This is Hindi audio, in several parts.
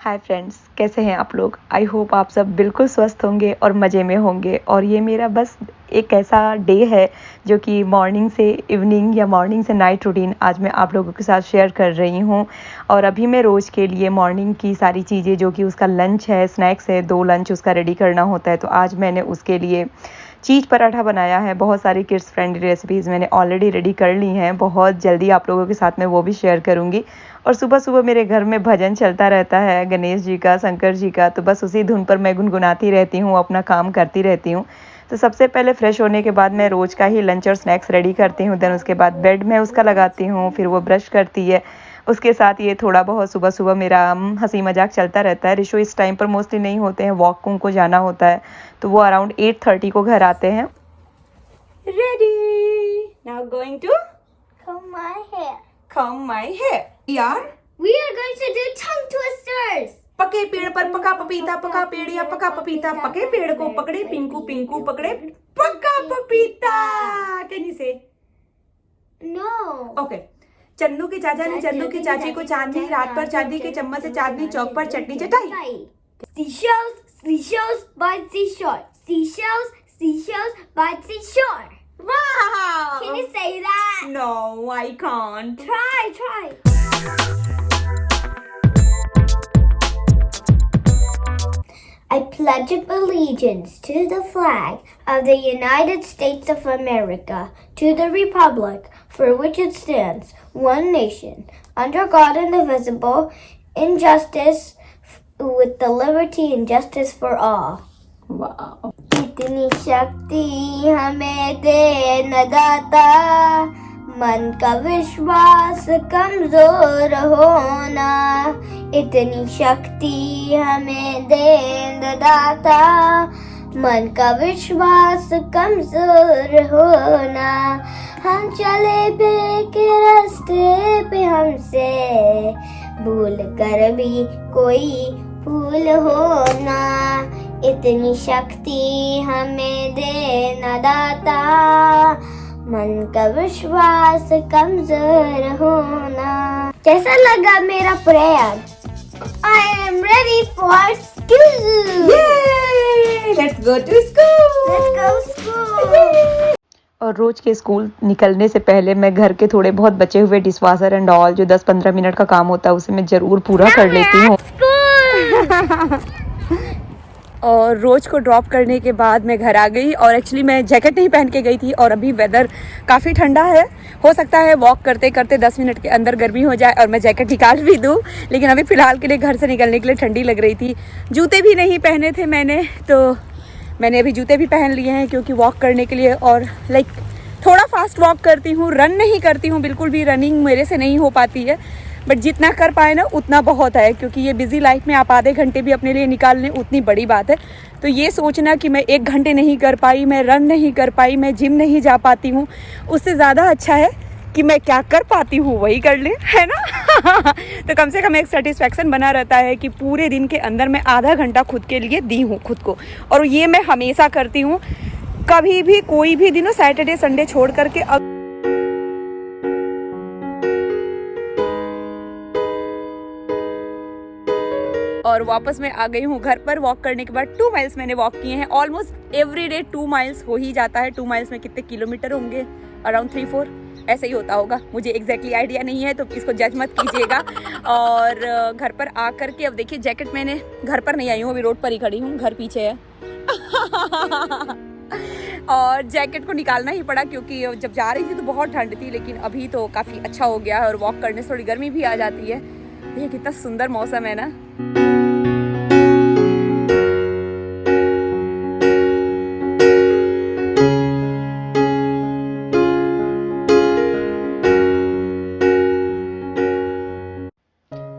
हाय फ्रेंड्स, कैसे हैं आप लोग। आई होप आप सब बिल्कुल स्वस्थ होंगे और मज़े में होंगे। और ये मेरा बस एक ऐसा डे है जो कि मॉर्निंग से इवनिंग या मॉर्निंग से नाइट रूटीन आज मैं आप लोगों के साथ शेयर कर रही हूँ। और अभी मैं रोज़ के लिए मॉर्निंग की सारी चीज़ें जो कि उसका लंच है, स्नैक्स है, 2 लंच उसका रेडी करना होता है। तो आज मैंने उसके लिए चीज़ पराठा बनाया है। बहुत सारी किड्स फ्रेंडली रेसिपीज़ मैंने ऑलरेडी रेडी कर ली हैं। बहुत जल्दी आप लोगों के साथ में वो भी शेयर करूँगी। और सुबह सुबह मेरे घर में भजन चलता रहता है गणेश जी का, शंकर जी का। तो बस उसी धुन पर मैं गुनगुनाती रहती हूँ, अपना काम करती रहती हूँ। तो सबसे पहले फ्रेश होने के बाद मैं रोज़ का ही लंच और स्नैक्स रेडी करती हूँ। देन उसके बाद बेड में उसका लगाती हूँ, फिर वो ब्रश करती है। उसके साथ ये थोड़ा बहुत सुबह सुबह मेरा हंसी मजाक चलता रहता है। रिशु इस टाइम पर मोस्टली नहीं होते हैं, वॉक उनको जाना होता है। तो वो अराउंड 8:30 को घर आते हैं। Ready, now going to Comb my hair. comb my hair. यार We are going to do tongue twisters. पके पेड़ पर पका पपीता, पका पेड़ या पका पपीता, पके पेड़ को पकड़े पिंकू, पिंकू पकड़े पका पपीता। कैन यू से? No. ओके। चन्नू के चाचा ने चन्नू की चाची को चांदनी रात पर चांदी के चम्मच से चांदनी चौक पर चटनी चटाई। Seashells, seashells by the seashore. Seashells, seashells by the seashore. Wow! Can you say that? No, I can't. Try. I pledge allegiance to the flag of the United States of America, to the republic for which it stands, one nation, under God indivisible, injustice with the liberty and justice for all. Wow. इतनी शक्ति हमें दे न दाता, मन का विश्वास कमजोर होना। इतनी शक्ति हमें दे न दाता, मन का विश्वास कमजोर होना। हम चले बे के रास्ते पे हमसे भूल कर भी कोई भूल होना। इतनी शक्ति हमें दे न दाता, मन का विश्वास कमजोर होना। कैसा लगा मेरा prayer? I am ready for school. Yay! Let's go to school. Let's go school. और रोज के स्कूल निकलने से पहले मैं घर के थोड़े बहुत बचे हुए डिशवाशर एंड ऑल जो 10-15 मिनट का काम होता है उसे मैं ज़रूर पूरा कर लेती हूँ। और रोज़ को ड्रॉप करने के बाद मैं घर आ गई। और एक्चुअली मैं जैकेट नहीं पहन के गई थी और अभी वेदर काफ़ी ठंडा है। हो सकता है वॉक करते करते 10 मिनट के अंदर गर्मी हो जाए और मैं जैकेट निकाल भी दूँ, लेकिन अभी फ़िलहाल के लिए घर से निकलने के लिए ठंडी लग रही थी। जूते भी नहीं पहने थे मैंने, तो मैंने अभी जूते भी पहन लिए हैं क्योंकि वॉक करने के लिए। और लाइक थोड़ा फास्ट वॉक करती हूँ, रन नहीं करती हूँ बिल्कुल भी। रनिंग मेरे से नहीं हो पाती है, बट जितना कर पाए ना उतना बहुत है, क्योंकि ये बिज़ी लाइफ में आप आधे घंटे भी अपने लिए निकाल लें उतनी बड़ी बात है। तो ये सोचना कि मैं 1 घंटे नहीं कर पाई, मैं रन नहीं कर पाई, मैं जिम नहीं जा पाती हूँ, उससे ज़्यादा अच्छा है कि मैं क्या कर पाती हूँ वही कर लें, है ना। तो कम से कम एक सेटिस्फैक्शन बना रहता है कि पूरे दिन के अंदर मैं आधा घंटा खुद के लिए दी हूँ खुद को। और ये मैं हमेशा करती हूँ, कभी भी कोई भी दिन हो, सैटरडे संडे छोड़ करके। और वापस मैं आ गई हूँ घर पर। वॉक करने के बाद 2 माइल्स मैंने वॉक किए हैं। ऑलमोस्ट एवरी डे 2 माइल्स हो ही जाता है। 2 माइल्स में कितने किलोमीटर होंगे? अराउंड 3-4 ऐसे ही होता होगा, मुझे एग्जैक्टली आइडिया नहीं है, तो इसको जज मत कीजिएगा। और घर पर आ करके अब देखिए जैकेट मैंने घर पर नहीं आई हूँ, अभी रोड पर ही खड़ी हूँ, घर पीछे है। और जैकेट को निकालना ही पड़ा क्योंकि जब जा रही थी तो बहुत ठंड थी, लेकिन अभी तो काफ़ी अच्छा हो गया है और वॉक करने से थोड़ी गर्मी भी आ जाती है। ये कितना सुंदर मौसम है ना।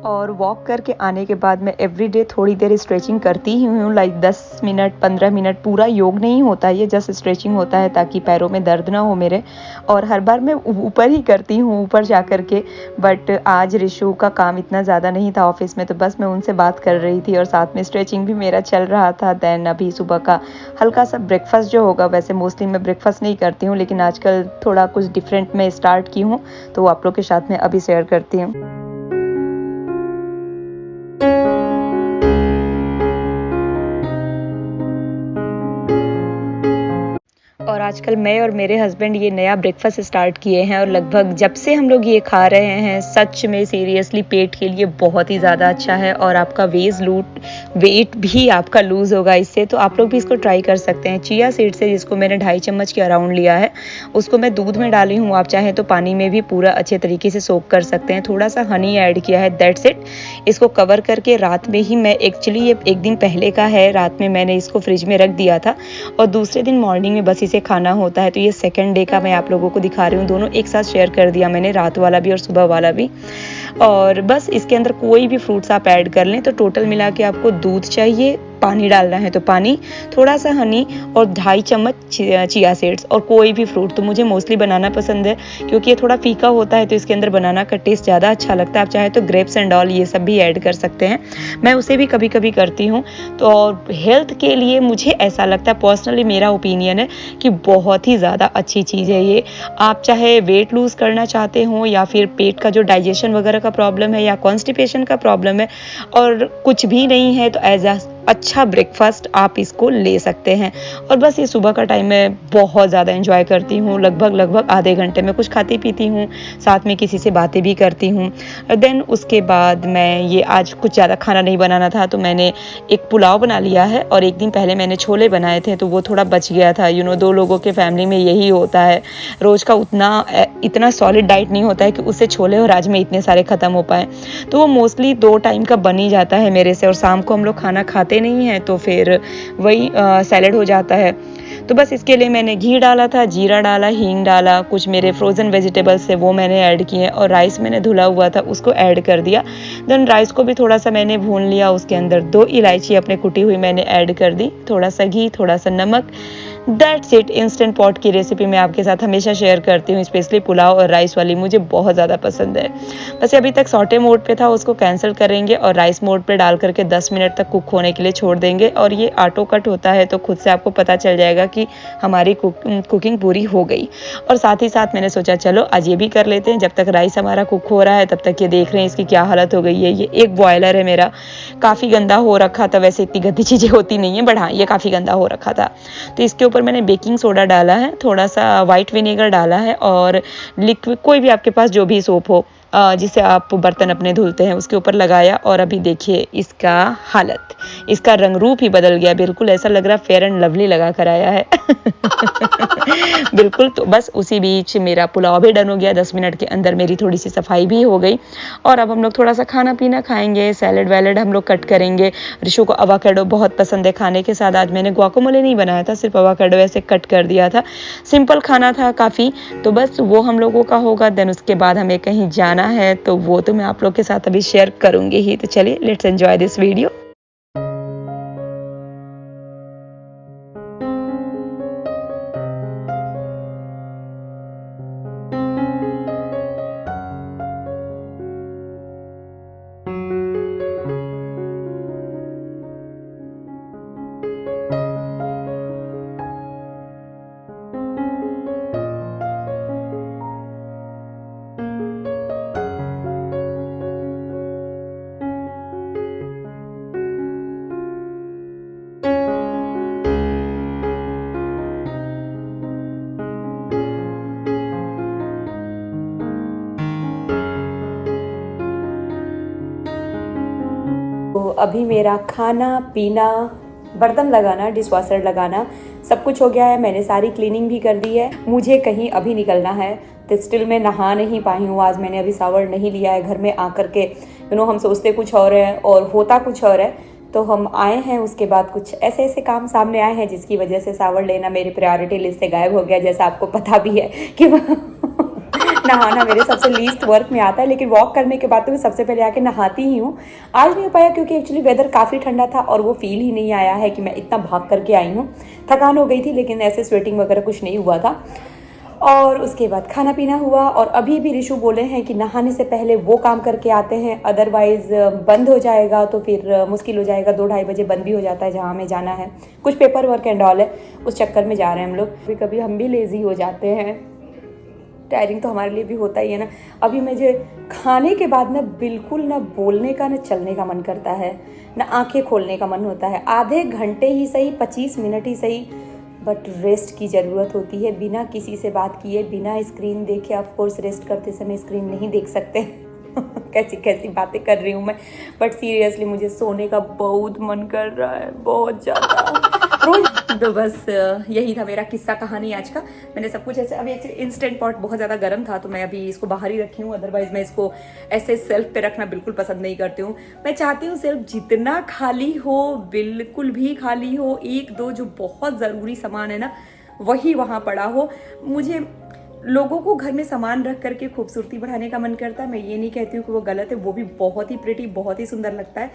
और वॉक करके आने के बाद मैं एवरीडे थोड़ी देर स्ट्रेचिंग करती ही हूँ, लाइक 10 मिनट 15 मिनट। पूरा योग नहीं होता, ये जस्ट स्ट्रेचिंग होता है ताकि पैरों में दर्द ना हो मेरे। और हर बार मैं ऊपर ही करती हूँ, ऊपर जा कर के। बट आज रिशु का काम इतना ज़्यादा नहीं था ऑफिस में, तो बस मैं उनसे बात कर रही थी और साथ में स्ट्रेचिंग भी मेरा चल रहा था। दैन अभी सुबह का हल्का सा ब्रेकफास्ट जो होगा, वैसे मोस्टली मैं ब्रेकफास्ट नहीं करती हूँ, लेकिन आजकल थोड़ा कुछ डिफरेंट मैं स्टार्ट की हूँ, तो वो आप लोग के साथ में अभी शेयर करती हूँ। आजकल मैं और मेरे हस्बैंड ये नया ब्रेकफास्ट स्टार्ट किए हैं और लगभग जब से हम लोग ये खा रहे हैं सच में सीरियसली पेट के लिए बहुत ही ज़्यादा अच्छा है और आपका वेट भी आपका लूज़ होगा इससे। तो आप लोग भी इसको ट्राई कर सकते हैं। चिया सीड से जिसको मैंने 2.5 चम्मच के अराउंड लिया है, उसको मैं दूध में डाली हूँ। आप चाहें तो पानी में भी पूरा अच्छे तरीके से सोक कर सकते हैं। थोड़ा सा हनी ऐड किया है, दैट्स इट। इसको कवर करके रात में ही मैं एक्चुअली ये एक दिन पहले का है, रात में मैंने इसको फ्रिज में रख दिया था और दूसरे दिन मॉर्निंग में बस इसे खाना होता है। तो ये सेकंड डे का मैं आप लोगों को दिखा रही हूँ। दोनों एक साथ शेयर कर दिया मैंने, रात वाला भी और सुबह वाला भी। और बस इसके अंदर कोई भी फ्रूट्स आप ऐड कर लें। तो टोटल मिला के आपको दूध चाहिए, पानी डालना है तो पानी, थोड़ा सा हनी और 2.5 चम्मच चिया सीड्स और कोई भी फ्रूट। तो मुझे मोस्टली बनाना पसंद है क्योंकि ये थोड़ा फीका होता है तो इसके अंदर बनाना का टेस्ट ज़्यादा अच्छा लगता है। आप चाहे तो ग्रेप्स एंड ऑल ये सब भी ऐड कर सकते हैं, मैं उसे भी कभी कभी करती हूँ। तो और हेल्थ के लिए मुझे ऐसा लगता है, पर्सनली मेरा ओपिनियन है कि बहुत ही ज़्यादा अच्छी चीज़ है ये। आप चाहे वेट लूज़ करना चाहते हो या फिर पेट का जो डाइजेशन वगैरह का प्रॉब्लम है या कॉन्स्टिपेशन का प्रॉब्लम है और कुछ भी नहीं है, तो एज अ अच्छा ब्रेकफास्ट आप इसको ले सकते हैं। और बस ये सुबह का टाइम मैं बहुत ज़्यादा एंजॉय करती हूँ। लगभग आधे घंटे में कुछ खाती पीती हूँ, साथ में किसी से बातें भी करती हूँ। देन उसके बाद मैं ये आज कुछ ज़्यादा खाना नहीं बनाना था तो मैंने एक पुलाव बना लिया है और एक दिन पहले मैंने छोले बनाए थे तो वो थोड़ा बच गया था। 2 लोगों के फैमिली में यही होता है, रोज़ का इतना सॉलिड डाइट नहीं होता है कि उससे छोले और राजमे इतने सारे ख़त्म हो पाए। तो वो मोस्टली 2 टाइम का बन ही जाता है मेरे से और शाम को हम लोग खाना खाते नहीं है तो फिर वही सैलेड हो जाता है। तो बस इसके लिए मैंने घी डाला था, जीरा डाला, हींग डाला, कुछ मेरे फ्रोज़न वेजिटेबल्स थे वो मैंने ऐड किए और राइस मैंने धुला हुआ था उसको ऐड कर दिया। देन राइस को भी थोड़ा सा मैंने भून लिया, उसके अंदर 2 इलायची अपने कुटी हुई मैंने ऐड कर दी, थोड़ा सा घी, थोड़ा सा नमक। That's it. इंस्टेंट पॉट की रेसिपी मैं आपके साथ हमेशा शेयर करती हूँ, स्पेशली पुलाव और राइस वाली मुझे बहुत ज़्यादा पसंद है। बस अभी तक सॉटे मोड पे था, उसको कैंसिल करेंगे और राइस मोड पे डाल करके 10 मिनट तक कुक होने के लिए छोड़ देंगे और ये ऑटो कट होता है तो खुद से आपको पता चल जाएगा कि हमारी कुकिंग पूरी हो गई। और साथ ही साथ मैंने सोचा चलो आज ये भी कर लेते हैं। जब तक राइस हमारा कुक हो रहा है तब तक ये देख रहे हैं इसकी क्या हालत हो गई है। ये एक बॉयलर है मेरा, काफ़ी गंदा हो रखा था, वैसे इतनी गंदी चीज़ें होती नहीं है बट हाँ ये काफ़ी गंदा हो रखा था। तो इसके ऊपर मैंने बेकिंग सोडा डाला है, थोड़ा सा वाइट विनेगर डाला है और लिक्विड कोई भी आपके पास जो भी सोप हो जिससे आप बर्तन अपने धुलते हैं उसके ऊपर लगाया। और अभी देखिए इसका हालत, इसका रंग रूप ही बदल गया, बिल्कुल ऐसा लग रहा फेयर एंड लवली लगा कर आया है। बिल्कुल। तो बस उसी बीच मेरा पुलाव भी डन हो गया, 10 मिनट के अंदर मेरी थोड़ी सी सफाई भी हो गई और अब हम लोग थोड़ा सा खाना पीना खाएंगे, सैलेड वैलेड हम लोग कट करेंगे। ऋषु को अवाकाडो बहुत पसंद है खाने के साथ। आज मैंने गुआकामोले नहीं बनाया था, सिर्फ अवाकाडो ऐसे कट कर दिया था, सिंपल खाना था काफ़ी। तो बस वो हम लोगों का होगा। देन उसके बाद हमें कहीं जाना है तो वो तो मैं आप लोग के साथ अभी शेयर करूंगी ही। तो चलिए लेट्स एंजॉय दिस वीडियो। तो अभी मेरा खाना पीना, बर्तन लगाना, डिशवॉशर लगाना सब कुछ हो गया है। मैंने सारी क्लीनिंग भी कर दी है। मुझे कहीं अभी निकलना है तो स्टिल मैं नहा नहीं पाई हूँ आज। मैंने अभी शावर नहीं लिया है। घर में आकर के हम सोचते कुछ और है और होता कुछ और है। तो हम आए हैं, उसके बाद कुछ ऐसे ऐसे काम सामने आए हैं जिसकी वजह से शावर लेना मेरी प्रायोरिटी लिस्ट से गायब हो गया। जैसा आपको पता भी है कि नहाना मेरे सबसे लीस्ट वर्क में आता है, लेकिन वॉक करने के बाद तो मैं सबसे पहले आके नहाती ही हूँ। आज नहीं हो पाया क्योंकि एक्चुअली वेदर काफ़ी ठंडा था और वो फील ही नहीं आया है कि मैं इतना भाग करके आई हूँ। थकान हो गई थी लेकिन ऐसे स्वेटिंग वगैरह कुछ नहीं हुआ था। और उसके बाद खाना पीना हुआ और अभी भी ऋषु बोले हैं कि नहाने से पहले वो काम करके आते हैं, अदरवाइज बंद हो जाएगा तो फिर मुश्किल हो जाएगा। 2-2:30 बजे बंद भी हो जाता है जहाँ हमें जाना है, कुछ पेपर वर्क एंड ऑल है, उस चक्कर में जा रहे हैं हम लोग। कभी कभी हम भी लेज़ी हो जाते हैं, टायरिंग तो हमारे लिए भी होता ही है ना। अभी मुझे खाने के बाद ना बिल्कुल ना बोलने का ना चलने का मन करता है, ना आंखें खोलने का मन होता है। आधे घंटे ही सही, 25 मिनट ही सही, बट रेस्ट की ज़रूरत होती है। बिना किसी से बात किए, बिना स्क्रीन देखे, ऑफ कोर्स रेस्ट करते समय स्क्रीन नहीं देख सकते। कैसी कैसी बातें कर रही हूँ मैं, बट सीरियसली मुझे सोने का बहुत मन कर रहा है, बहुत ज़्यादा। तो बस यही था मेरा किस्सा कहानी आज का। मैंने सब कुछ ऐसे, अभी एक्चुअली इंस्टेंट पॉट बहुत ज़्यादा गर्म था तो मैं अभी इसको बाहर ही रखी हूँ, अदरवाइज मैं इसको ऐसे सेल्फ पे रखना बिल्कुल पसंद नहीं करती हूँ। मैं चाहती हूँ सेल्फ जितना खाली हो, बिल्कुल भी खाली हो, एक दो जो बहुत ज़रूरी सामान है ना वही वहाँ पड़ा हो। मुझे लोगों को घर में सामान रख करके खूबसूरती बढ़ाने का मन करता है। मैं ये नहीं कहती हूँ कि वो गलत है, वो भी बहुत ही प्रिटी, बहुत ही सुंदर लगता है,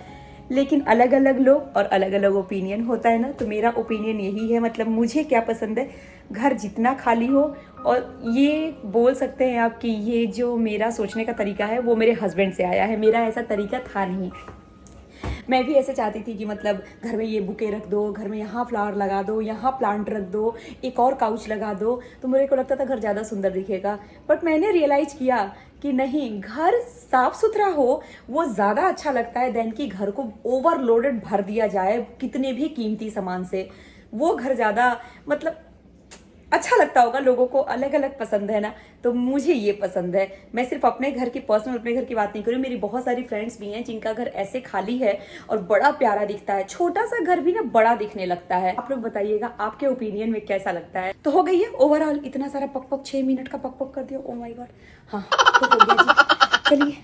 लेकिन अलग अलग लोग और अलग अलग ओपिनियन होता है ना। तो मेरा ओपिनियन यही है, मतलब मुझे क्या पसंद है, घर जितना खाली हो। और ये बोल सकते हैं आप कि ये जो मेरा सोचने का तरीका है वो मेरे हस्बैंड से आया है, मेरा ऐसा तरीका था नहीं। मैं भी ऐसे चाहती थी कि मतलब घर में ये बुके रख दो, घर में यहाँ फ्लावर लगा दो, यहाँ प्लांट रख दो, एक और काउच लगा दो, तो मेरे को लगता था घर ज़्यादा सुंदर दिखेगा। बट मैंने रियलाइज़ किया कि नहीं, घर साफ सुथरा हो वो ज़्यादा अच्छा लगता है देन कि घर को ओवरलोडेड भर दिया जाए कितने भी कीमती सामान से। वो घर ज़्यादा मतलब अच्छा लगता होगा, लोगों को अलग अलग पसंद है ना, तो मुझे ये पसंद है। मैं सिर्फ अपने घर की पर्सनल अपने घर की बात नहीं करूँ, मेरी बहुत सारी फ्रेंड्स भी हैं जिनका घर ऐसे खाली है और बड़ा प्यारा दिखता है। छोटा सा घर भी ना बड़ा दिखने लगता है। आप लोग बताइएगा आपके ओपिनियन में कैसा लगता है। तो हो गई है ओवरऑल इतना सारा पक पक, 6 मिनट का पक पक कर दिया। ओ माय गॉड, हाँ तो हो गया जी। चलिए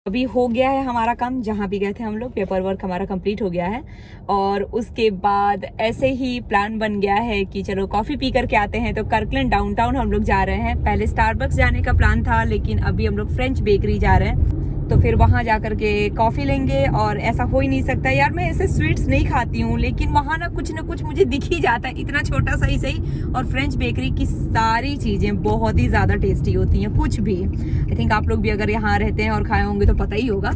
अभी हो गया है हमारा काम, जहाँ भी गए थे हम लोग, पेपर वर्क हमारा कंप्लीट हो गया है। और उसके बाद ऐसे ही प्लान बन गया है कि चलो कॉफ़ी पी करके आते हैं। तो कर्कलैंड डाउनटाउन हम लोग जा रहे हैं। पहले स्टारबक्स जाने का प्लान था, लेकिन अभी हम लोग फ्रेंच बेकरी जा रहे हैं, तो फिर वहाँ जा करके कॉफ़ी लेंगे। और ऐसा हो ही नहीं सकता यार, मैं ऐसे स्वीट्स नहीं खाती हूँ, लेकिन वहाँ ना कुछ मुझे दिख ही जाता है, इतना छोटा सा ही सही। और फ्रेंच बेकरी की सारी चीज़ें बहुत ही ज़्यादा टेस्टी होती हैं, कुछ भी। आई थिंक आप लोग भी अगर यहाँ रहते हैं और खाए होंगे तो पता ही होगा।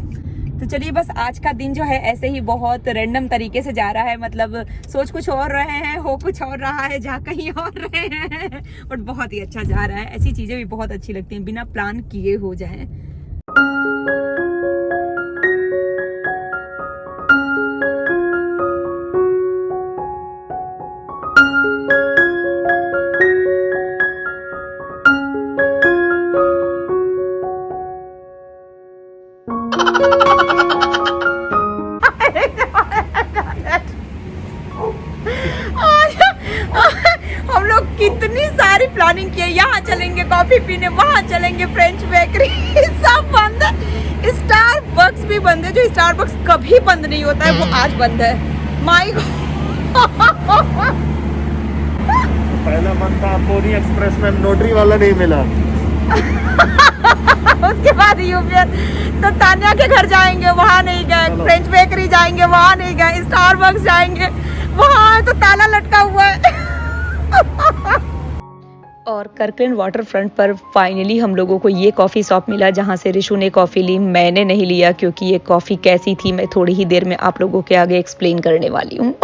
तो चलिए बस आज का दिन जो है ऐसे ही बहुत रैंडम तरीके से जा रहा है, मतलब सोच कुछ और रहे हैं, हो कुछ और रहा है, जा कहीं और रहे हैं, बट बहुत ही अच्छा जा रहा है। ऐसी चीज़ें भी बहुत अच्छी लगती हैं, बिना प्लान किए हो जाए। हम लोग कितनी सारी प्लानिंग किए, यहाँ चलेंगे कॉफी पीने, वहाँ चलेंगे फ्रेंच बेकरी, सब बंद है। स्टारबक्स भी बंद है, जो स्टारबक्स कभी बंद नहीं होता है वो आज बंद है। माय पहला मन था पोनी एक्सप्रेस में नोटरी वाला नहीं मिला। उसके बाद यूपीएस, तो तान्या के घर जाएंगे, वहाँ नहीं गए, फ्रेंच बेकरी जाएंगे, वहाँ नहीं गए, स्टारबक्स जाएंगे, वहाँ तो ताला लटका हुआ है। और कर्कलैंड वाटर फ्रंट पर फाइनली हम लोगों को ये कॉफ़ी शॉप मिला जहाँ से रिशु ने कॉफ़ी ली। मैंने नहीं लिया क्योंकि ये कॉफ़ी कैसी थी मैं थोड़ी ही देर में आप लोगों के आगे एक्सप्लेन करने वाली हूँ।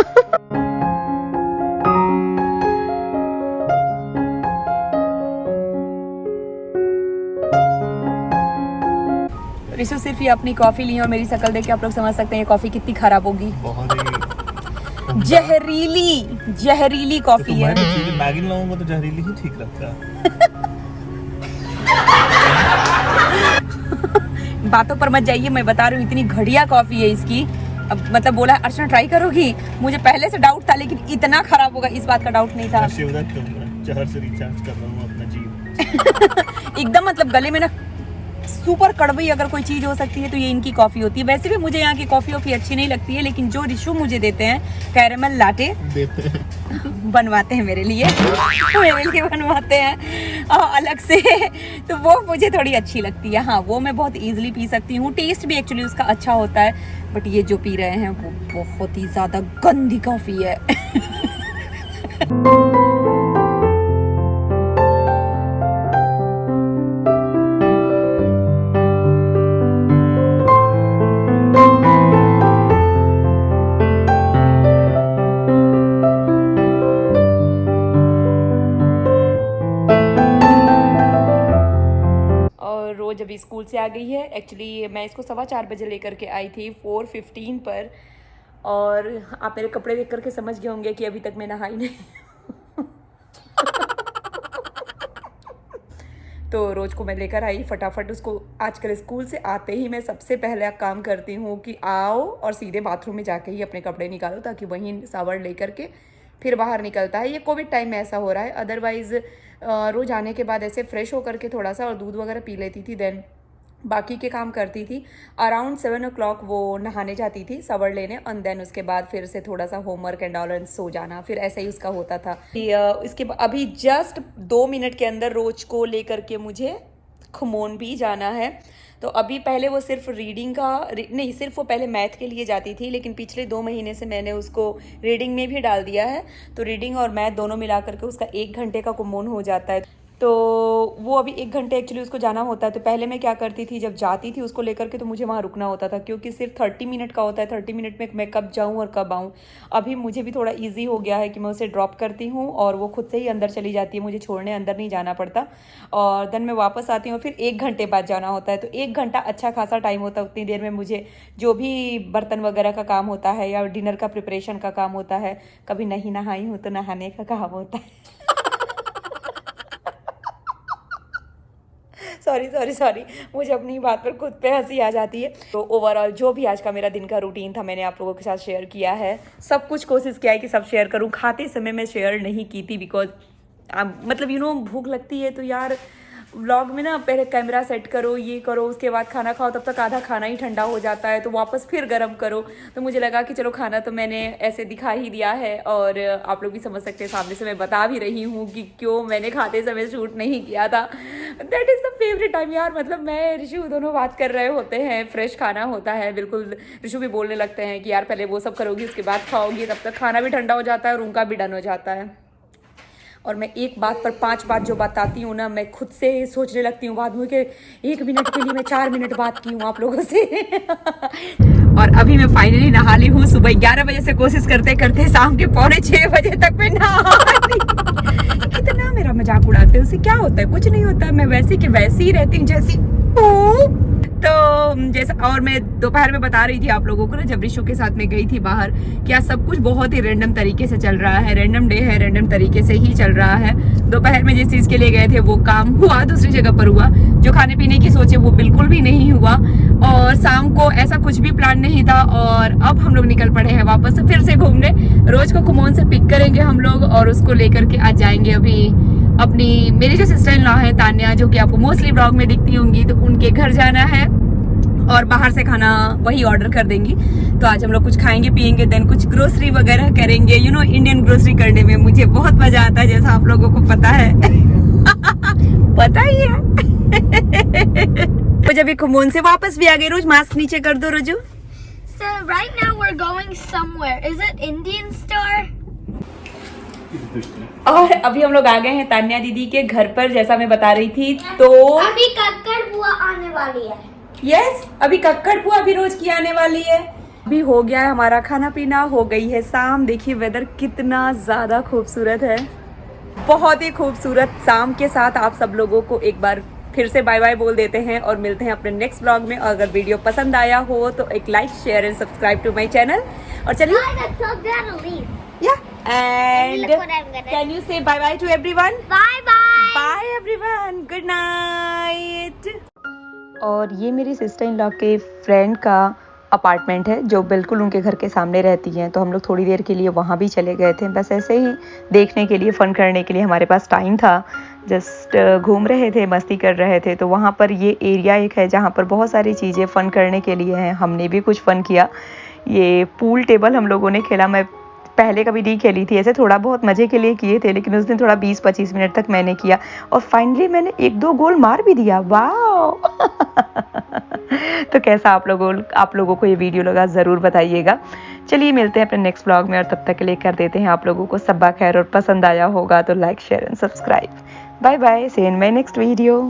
रिशु सिर्फ ये अपनी कॉफ़ी ली और मेरी शक्ल देख के आप लोग समझ सकते हैं ये कॉफ़ी कितनी खराब होगी। बहुत ही जहरीली कॉफी है। मैगी लाऊंगा तो जहरीली ही ठीक लगता है। बातों पर मत जाइए, मैं बता रही हूँ इतनी घटिया कॉफी है इसकी। अब मतलब बोला अर्चना ट्राई करोगी, मुझे पहले से डाउट था, लेकिन इतना खराब होगा इस बात का डाउट नहीं था। जहर से रिचार्ज कर रहा हूँ अपना जीव। एकदम मतलब गले में ना सुपर कड़वी अगर कोई चीज हो सकती है तो ये इनकी कॉफी होती है। वैसे भी मुझे यहाँ की कॉफी वॉफी अच्छी नहीं लगती है, लेकिन जो रिशु मुझे देते हैं कैरेमल लाटे देते हैं बनवाते हैं मेरे लिए बनवाते हैं अलग से, तो वो मुझे थोड़ी अच्छी लगती है। हाँ वो मैं बहुत इजीली पी सकती हूँ, टेस्ट भी एक्चुअली उसका अच्छा होता है। बट ये जो पी रहे हैं वो बहुत ही ज्यादा गंदी कॉफी है। रोज अभी स्कूल से आ गई है। एक्चुअली मैं इसको 4:15 बजे लेकर के आई थी 4:15 पर, और आप मेरे कपड़े देख करके समझ गए होंगे कि अभी तक मैं नहाई नहीं। तो रोज को मैं लेकर आई फटाफट उसको। आजकल स्कूल से आते ही मैं सबसे पहले काम करती हूँ कि आओ और सीधे बाथरूम में जाके ही अपने कपड़े निकालो, ताकि वहीं शावर लेकर के फिर बाहर निकलता है। ये कोविड टाइम में ऐसा हो रहा है, अदरवाइज़ रोज़ आने के बाद ऐसे फ्रेश होकर के थोड़ा सा और दूध वगैरह पी लेती थी, देन बाकी के काम करती थी। अराउंड 7 o'clock वो नहाने जाती थी शावर लेने, और देन उसके बाद फिर से थोड़ा सा homework and all and so जाना, फिर ऐसा ही उसका होता था। इसके अभी जस्ट 2 मिनट के अंदर रोज को लेकर के मुझे खमोन भी जाना है। तो अभी पहले वो सिर्फ रीडिंग का नहीं, सिर्फ वो पहले मैथ के लिए जाती थी, लेकिन पिछले 2 महीने से मैंने उसको रीडिंग में भी डाल दिया है। तो रीडिंग और मैथ दोनों मिला करके उसका 1 घंटे का खमोन हो जाता है। तो वो अभी 1 घंटे एक्चुअली उसको जाना होता है। तो पहले मैं क्या करती थी, जब जाती थी उसको लेकर के तो मुझे वहाँ रुकना होता था, क्योंकि सिर्फ 30 मिनट का होता है। 30 मिनट में मैं कब जाऊँ और कब आऊँ। अभी मुझे भी थोड़ा इजी हो गया है कि मैं उसे ड्रॉप करती हूँ और वो खुद से ही अंदर चली जाती है, मुझे छोड़ने अंदर नहीं जाना पड़ता। और देन मैं वापस आती हूँ, फिर 1 घंटे बाद जाना होता है। तो 1 घंटा अच्छा खासा टाइम होता है। उतनी देर में मुझे जो भी बर्तन वगैरह का काम होता है या डिनर का प्रिपरेशन का काम होता है, कभी नहीं नहाई हूँ तो नहाने का काम होता है। सॉरी, मुझे अपनी बात पर खुद पे हंसी आ जाती है। तो ओवरऑल जो भी आज का मेरा दिन का रूटीन था, मैंने आप लोगों के साथ शेयर किया है। सब कुछ कोशिश किया है कि सब शेयर करूं। खाते समय मैं शेयर नहीं की थी, बिकॉज मतलब भूख लगती है तो यार व्लॉग में ना पहले कैमरा सेट करो, ये करो, उसके बाद खाना खाओ, तब तक आधा खाना ही ठंडा हो जाता है, तो वापस फिर गर्म करो। तो मुझे लगा कि चलो खाना तो मैंने ऐसे दिखा ही दिया है, और आप लोग भी समझ सकते हैं, सामने से मैं बता भी रही हूँ कि क्यों मैंने खाते समय शूट नहीं किया था। That is the favourite time यार। मतलब मैं ऋषु दोनों बात कर रहे होते हैं, फ्रेश खाना होता है बिल्कुल। ऋषु भी बोलने लगते हैं कि यार पहले वो सब करोगी उसके बाद खाओगी, तब तक खाना भी ठंडा हो जाता है और उनका भी डन हो जाता है। और मैं एक बात पर 5 बात जो बताती हूँ ना, मैं खुद से सोचने लगती हूँ बाद में कि 1 मिनट के लिए मैं 4 मिनट बात की हूँ आप लोगों से। और अभी मैं फाइनली नहा ली हूँ। सुबह 11 बजे से कोशिश करते करते शाम के 5:45 बजे तक मैं नहा ली। कितना मेरा मजाक उड़ाते हैं, उससे क्या होता है? कुछ नहीं होता, मैं वैसी की वैसी ही रहती हूँ जैसी। तो जैसा, और मैं दोपहर में बता रही थी आप लोगों को ना, जब ऋषु के साथ में गई थी बाहर, क्या सब कुछ बहुत ही रैंडम तरीके से चल रहा है। रैंडम डे है, रैंडम तरीके से ही चल रहा है। दोपहर में जिस चीज़ के लिए गए थे वो काम हुआ, दूसरी जगह पर हुआ। जो खाने पीने की सोचे वो बिल्कुल भी नहीं हुआ। और शाम को ऐसा कुछ भी प्लान नहीं था, और अब हम लोग निकल पड़े हैं वापस फिर से घूमने। रोज को कुमोन से पिक करेंगे हम लोग और उसको लेकर के आज जाएंगे अभी अपनी, मेरी जो सिस्टर इन लॉ है तान्या, जो कि आपको मोस्टली ब्लॉग में दिखती होंगी, तो उनके घर जाना है और बाहर से खाना वही ऑर्डर कर देंगी। तो आज हम लोग कुछ खाएंगे पिएंगे, देन कुछ ग्रोसरी वगैरह करेंगे। इंडियन ग्रोसरी करने में मुझे बहुत मजा आता है, जैसा आप लोगों को पता है। पता ही है। तो जब कुमोन से वापस भी आ गए, रोज मास्क नीचे कर दो रोजू। So right now we're going somewhere. Is it Indian store? और अभी हम लोग आ गए हैं तान्या दीदी के घर पर, जैसा मैं बता रही थी। तो अभी कक्कड़ बुआ आने वाली है। यस, अभी कक्कड़ बुआ भी रोज की आने वाली है। अभी हो गया है हमारा खाना पीना, हो गई है शाम। देखिए वेदर कितना ज्यादा खूबसूरत है, बहुत ही खूबसूरत। शाम के साथ आप सब लोगों को एक बार फिर से बाय बाय बोल देते हैं और मिलते हैं अपने नेक्स्ट व्लॉग में। और अगर वीडियो पसंद आया हो तो एक like, share and subscribe to my channel. और चलिए and can you say bye bye to everyone? Bye bye. Bye everyone. Good night. और ये मेरी सिस्टर इन लॉ के फ्रेंड का अपार्टमेंट है, जो बिल्कुल उनके घर के सामने रहती हैं। तो हम लोग थोड़ी देर के लिए वहाँ भी चले गए थे, बस ऐसे ही देखने के लिए, फ़न करने के लिए। हमारे पास टाइम था, जस्ट घूम रहे थे, मस्ती कर रहे थे। तो वहाँ पर ये एरिया एक है जहाँ पर बहुत सारी चीज़ें फ़न करने के लिए हैं। हमने भी कुछ फ़न किया। ये पूल टेबल हम लोगों ने खेला। मैं पहले कभी नहीं खेली थी ऐसे, थोड़ा बहुत मज़े के लिए किए थे, लेकिन उस दिन थोड़ा 20-25 मिनट तक मैंने किया और फाइनली मैंने 1-2 गोल मार भी दिया। वाह। तो कैसा आप लोगों को ये वीडियो लगा ज़रूर बताइएगा। चलिए मिलते हैं अपने नेक्स्ट व्लॉग में, और तब तक के लिए कर देते हैं आप लोगों को सब्बा खैर। और पसंद आया होगा तो like, share and subscribe. Bye bye, see you in my next video.